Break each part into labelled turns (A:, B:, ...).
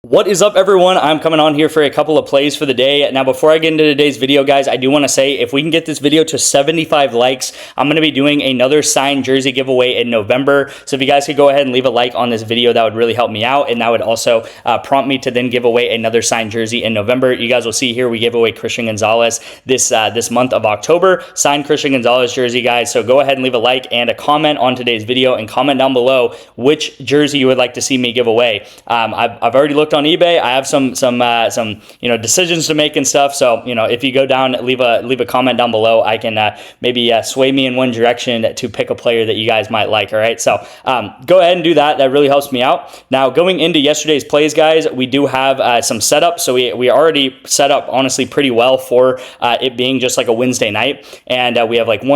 A: What is up, everyone? I'm coming on here for a couple of plays for the day. Now, before I get into today's video, guys, I do want to say if we can get this video to 75 likes, I'm going to be doing another signed jersey giveaway in November. So if you guys could go ahead and leave a like on this video, that would really help me out. And that would also prompt me to then give away another signed jersey in November. You guys will see here, we gave away Christian Gonzalez this month of October. Signed Christian Gonzalez jersey, guys. So go ahead and leave a like and a comment on today's video and comment down below which jersey you would like to see me give away. I've already looked on eBay. I have some decisions to make and stuff. So if you go down, leave a comment down below. I can maybe sway me in one direction to pick a player that you guys might like. All right, so go ahead and do that. That really helps me out. Now, going into yesterday's plays, guys, we do have some setup. So we already set up honestly pretty well for it being just like a Wednesday night, and we have like 5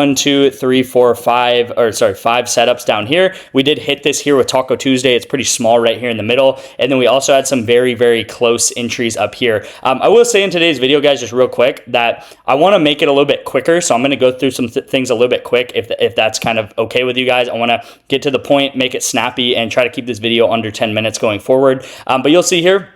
A: setups down here. We did hit this here with Taco Tuesday. It's pretty small right here in the middle, and then we also had some very close entries up here. I will say in today's video, guys, just real quick, that I want to make it a little bit quicker. So I'm going to go through some things a little bit quick if that's kind of okay with you guys. I want to get to the point, make it snappy, and try to keep this video under 10 minutes going forward. But you'll see here,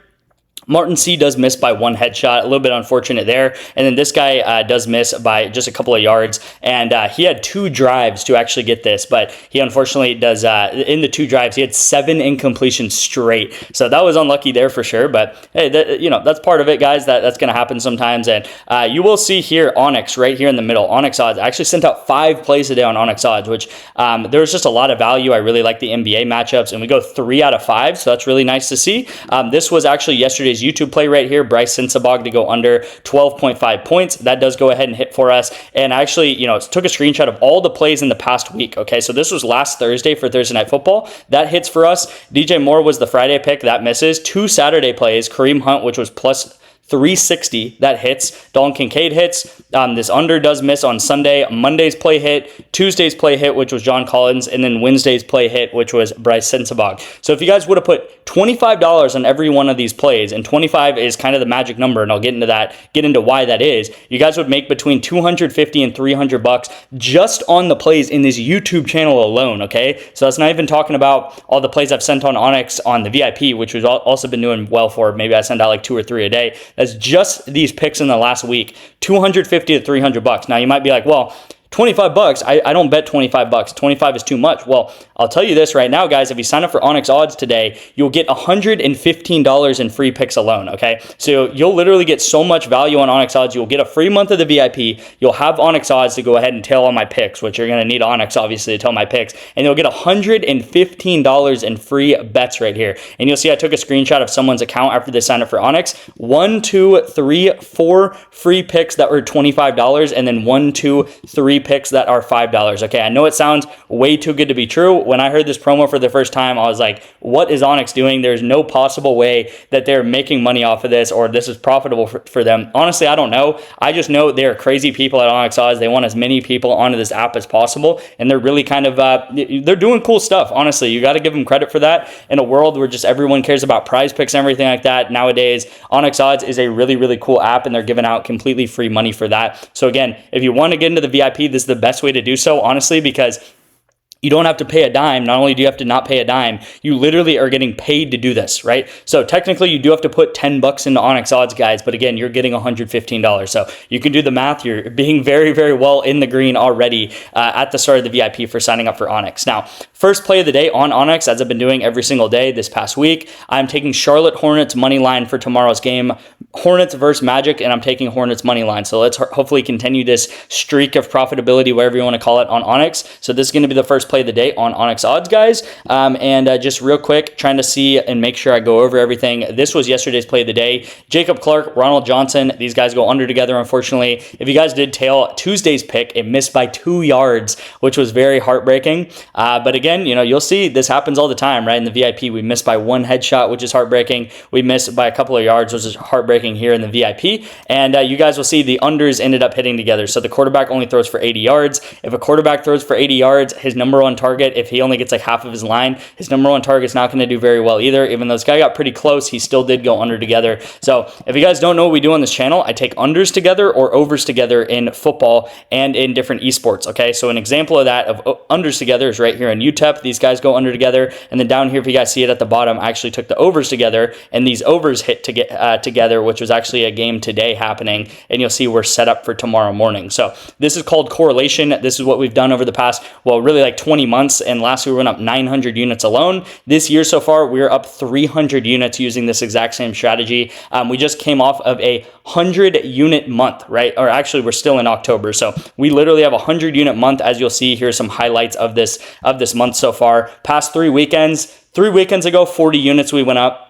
A: Martin C does miss by one headshot, a little bit unfortunate there. And then this guy does miss by just a couple of yards. And he had 2 drives to actually get this, but he unfortunately does, in the 2 drives, he had 7 incompletions straight. So that was unlucky there for sure. But hey, that's part of it, guys. That's going to happen sometimes. And you will see here, Onyx right here in the middle, Onyx Odds. I actually sent out 5 plays today on Onyx Odds, which there was just a lot of value. I really like the NBA matchups, and we go 3 out of 5. So that's really nice to see. This was actually yesterday's YouTube play right here, Bryce Sinsabog to go under 12.5 points. That does go ahead and hit for us. And I actually, took a screenshot of all the plays in the past week. Okay, so this was last Thursday for Thursday Night Football. That hits for us. DJ Moore was the Friday pick. That misses. 2 Saturday plays. Kareem Hunt, which was plus 360, that hits. Dalton Kincaid hits. This under does miss on Sunday. Monday's play hit. Tuesday's play hit, which was John Collins. And then Wednesday's play hit, which was Bryce Sinsabog. So if you guys would have put $25 on every one of these plays, and 25 is kind of the magic number, and I'll get into why that is, you guys would make between $250 and $300 just on the plays in this YouTube channel alone, okay? So that's not even talking about all the plays I've sent on Onyx on the VIP, which we've also been doing well for. Maybe I send out like 2 or 3 a day. That's just these picks in the last week, $250 to $300. Now you might be like, well, $25, I don't bet $25. 25 is too much. Well, I'll tell you this right now, guys. If you sign up for Onyx Odds today, you'll get $115 in free picks alone, okay? So you'll literally get so much value on Onyx Odds. You'll get a free month of the VIP. You'll have Onyx Odds to go ahead and tail on my picks, which you're going to need Onyx, obviously, to tail my picks. And you'll get $115 in free bets right here. And you'll see I took a screenshot of someone's account after they signed up for Onyx. 1, 2, 3, 4 free picks that were $25, and then 1, 2, 3 picks that are $5. Okay, I know it sounds way too good to be true. When I heard this promo for the first time, I was like, what is Onyx doing? There's no possible way that they're making money off of this, or this is profitable for them. Honestly, I don't know. I just know they're crazy people at Onyx Odds. They want as many people onto this app as possible, and they're really kind of they're doing cool stuff. Honestly, you got to give them credit for that. In a world where just everyone cares about prize picks and everything like that nowadays, Onyx Odds is a really cool app, and they're giving out completely free money for that. So again, if you want to get into the VIP, this is the best way to do so, honestly, because you don't have to pay a dime. Not only do you have to not pay a dime, you literally are getting paid to do this, right? So technically, you do have to put $10 into Onyx Odds, guys, but again, you're getting $115. So you can do the math. You're being very well in the green already at the start of the VIP for signing up for Onyx. Now, first play of the day on Onyx, as I've been doing every single day this past week, I'm taking Charlotte Hornets money line for tomorrow's game. Hornets versus Magic, and I'm taking Hornets money line. So let's hopefully continue this streak of profitability, whatever you want to call it, on Onyx. So this is going to be the first play of the day on Onyx Odds, guys. Just real quick, trying to see and make sure I go over everything. This was yesterday's play of the day. Jacob Clark, Ronald Johnson, these guys go under together, unfortunately. If you guys did tail Tuesday's pick, it missed by 2 yards, which was very heartbreaking. But again, you'll see this happens all the time, right? In the VIP, we missed by 1 headshot, which is heartbreaking. We missed by a couple of yards, which is heartbreaking picking here in the VIP. And you guys will see the unders ended up hitting together. So the quarterback only throws for 80 yards. If a quarterback throws for 80 yards, his number one target, if he only gets like half of his line, his number one target is not going to do very well either. Even though this guy got pretty close, he still did go under together. So if you guys don't know what we do on this channel, I take unders together or overs together in football and in different esports. Okay, so an example of that of unders together is right here in UTEP. These guys go under together, and then down here, if you guys see it at the bottom, I actually took the overs together, and these overs hit to get together, which was actually a game today happening, and you'll see we're set up for tomorrow morning. So this is called correlation. This is what we've done over the past, well, really like 20 months, and last year we went up 900 units alone. This year so far, we're up 300 units using this exact same strategy. We just came off of a 100 unit month, right? Or actually, we're still in October, so we literally have a 100 unit month. As you'll see, here's some highlights of this month so far. Past 3 weekends. 3 weekends ago, 40 units we went up.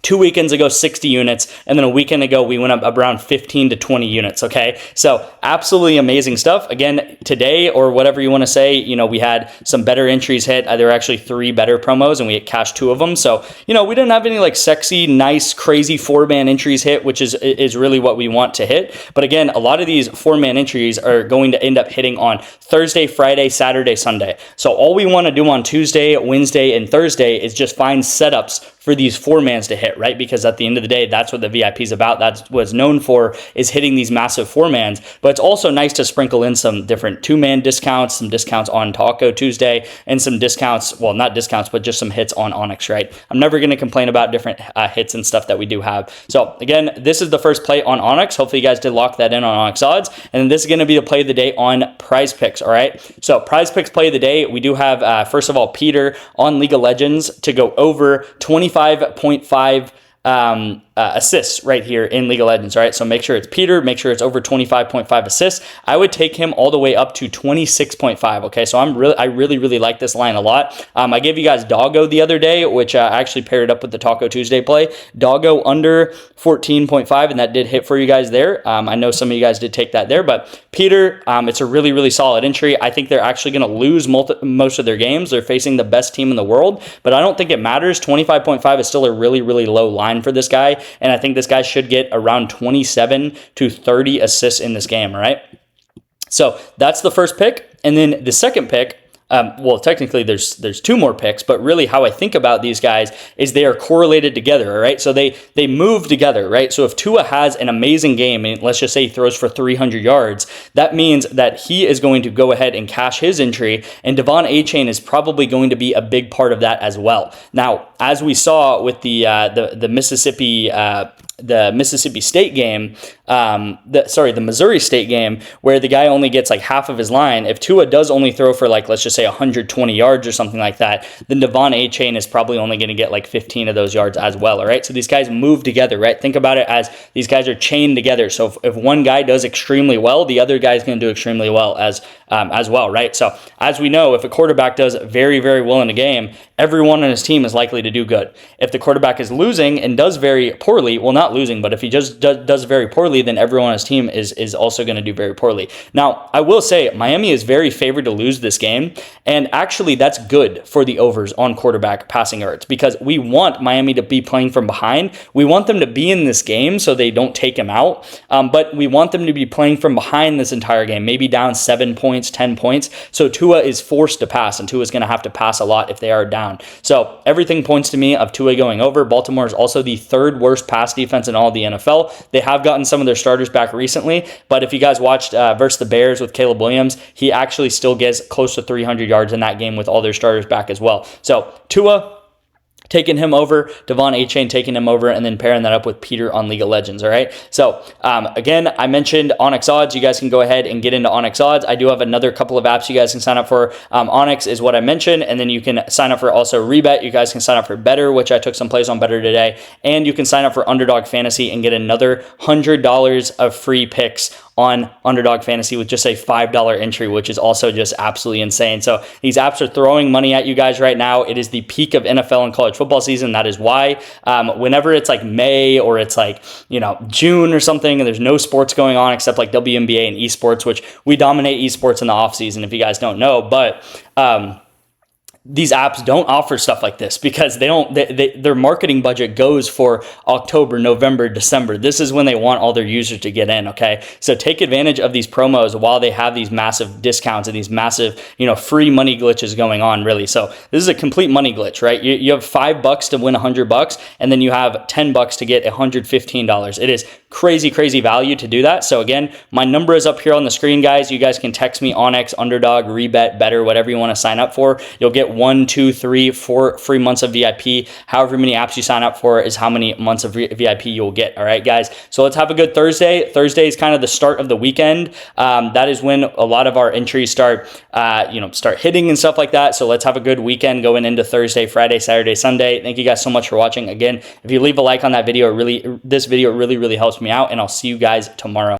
A: 2 weekends ago, 60 units, and then a weekend ago, we went up around 15 to 20 units, okay? So absolutely amazing stuff. Again, today, or whatever you want to say, you know, we had some better entries hit. There were actually 3 better promos, and we had cashed 2 of them. So, you know, we didn't have any like sexy, nice, crazy 4-man entries hit, which is really what we want to hit. But again, a lot of these 4-man entries are going to end up hitting on Thursday, Friday, Saturday, Sunday. So all we want to do on Tuesday, Wednesday, and Thursday is just find setups for these 4-mans to hit, right? Because at the end of the day, that's what the VIP is about. That's what it's known for, is hitting these massive 4-mans. But it's also nice to sprinkle in some different 2-man discounts, some discounts on Taco Tuesday, and some discounts, well, not discounts, but just some hits on Onyx, right? I'm never going to complain about different hits and stuff that we do have. So again, this is the first play on Onyx. Hopefully you guys did lock that in on Onyx Odds. And then this is going to be the play of the day on Prizepicks, all right? So Prizepicks play of the day, we do have, first of all, Peter on League of Legends to go over 25.5 assists right here in League of Legends, right? So make sure it's Peter, make sure it's over 25.5 assists. I would take him all the way up to 26.5, okay? So I really like this line a lot. I gave you guys Doggo the other day, which I actually paired up with the Taco Tuesday play. Doggo under 14.5, and that did hit for you guys there. I know some of you guys did take that there, but Peter, it's a really solid entry. I think they're actually going to lose most of their games. They're facing the best team in the world, but I don't think it matters. 25.5 is still a really low line for this guy, and I think this guy should get around 27 to 30 assists in this game, right? So that's the first pick, and then the second pick, well, technically there's 2 more picks, but really how I think about these guys is they are correlated together, right? So they move together, right? So if Tua has an amazing game, and let's just say he throws for 300 yards, that means that he is going to go ahead and cash his entry, and Devon Achane is probably going to be a big part of that as well. Now, as we saw with the Mississippi State game, the Missouri State game, where the guy only gets like half of his line. If Tua does only throw for like, let's just say 120 yards or something like that, then Devon Achane is probably only going to get like 15 of those yards as well, all right? So these guys move together, right? Think about it as these guys are chained together. So if one guy does extremely well, the other guy is going to do extremely well as well, right? So as we know, if a quarterback does very well in a game, everyone on his team is likely to do good. If the quarterback is losing and does very poorly, well, not losing, but if he just does very poorly, then everyone on his team is also going to do very poorly. Now, I will say Miami is very favored to lose this game, and actually that's good for the overs on quarterback passing yards, because we want Miami to be playing from behind. We want them to be in this game so they don't take him out, but we want them to be playing from behind this entire game, maybe down 7 points, 10 points. So Tua is forced to pass, and Tua is going to have to pass a lot if they are down. So everything points to me of Tua going over. Baltimore is also the 3rd worst pass defense in all the NFL. They have gotten some of their starters back recently, but if you guys watched versus the Bears with Caleb Williams, he actually still gets close to 300 yards in that game with all their starters back as well. So Tua, taking him over, Devon Achane taking him over, and then pairing that up with Peter on League of Legends, all right? So, again, I mentioned Onyx Odds. You guys can go ahead and get into Onyx Odds. I do have another couple of apps you guys can sign up for. Onyx is what I mentioned, and then you can sign up for also REBET. You guys can sign up for Better, which I took some plays on Better today, and you can sign up for Underdog Fantasy and get another $100 of free picks on Underdog Fantasy with just a $5 entry, which is also just absolutely insane. So these apps are throwing money at you guys right now. It is the peak of NFL and college football season. That is why whenever it's like May or it's like, June or something, and there's no sports going on except like WNBA and esports, which we dominate esports in the off season if you guys don't know, but these apps don't offer stuff like this because their marketing budget goes for October, November, December. This is when they want all their users to get in, okay? So take advantage of these promos while they have these massive discounts and these massive, free money glitches going on, really. So this is a complete money glitch, right? You have $5 to win $100, and then you have $10 to get $115. It is crazy, crazy value to do that. So again, my number is up here on the screen, guys. You guys can text me Onyx, Underdog, REBET, Better, whatever you want to sign up for. You'll get 1, 2, 3, 4 free months of VIP. However many apps you sign up for is how many months of VIP you'll get. All right, guys. So let's have a good Thursday. Thursday is kind of the start of the weekend. That is when a lot of our entries start hitting and stuff like that. So let's have a good weekend going into Thursday, Friday, Saturday, Sunday. Thank you guys so much for watching. Again, if you leave a like on that video, this video really helps me out, and I'll see you guys tomorrow.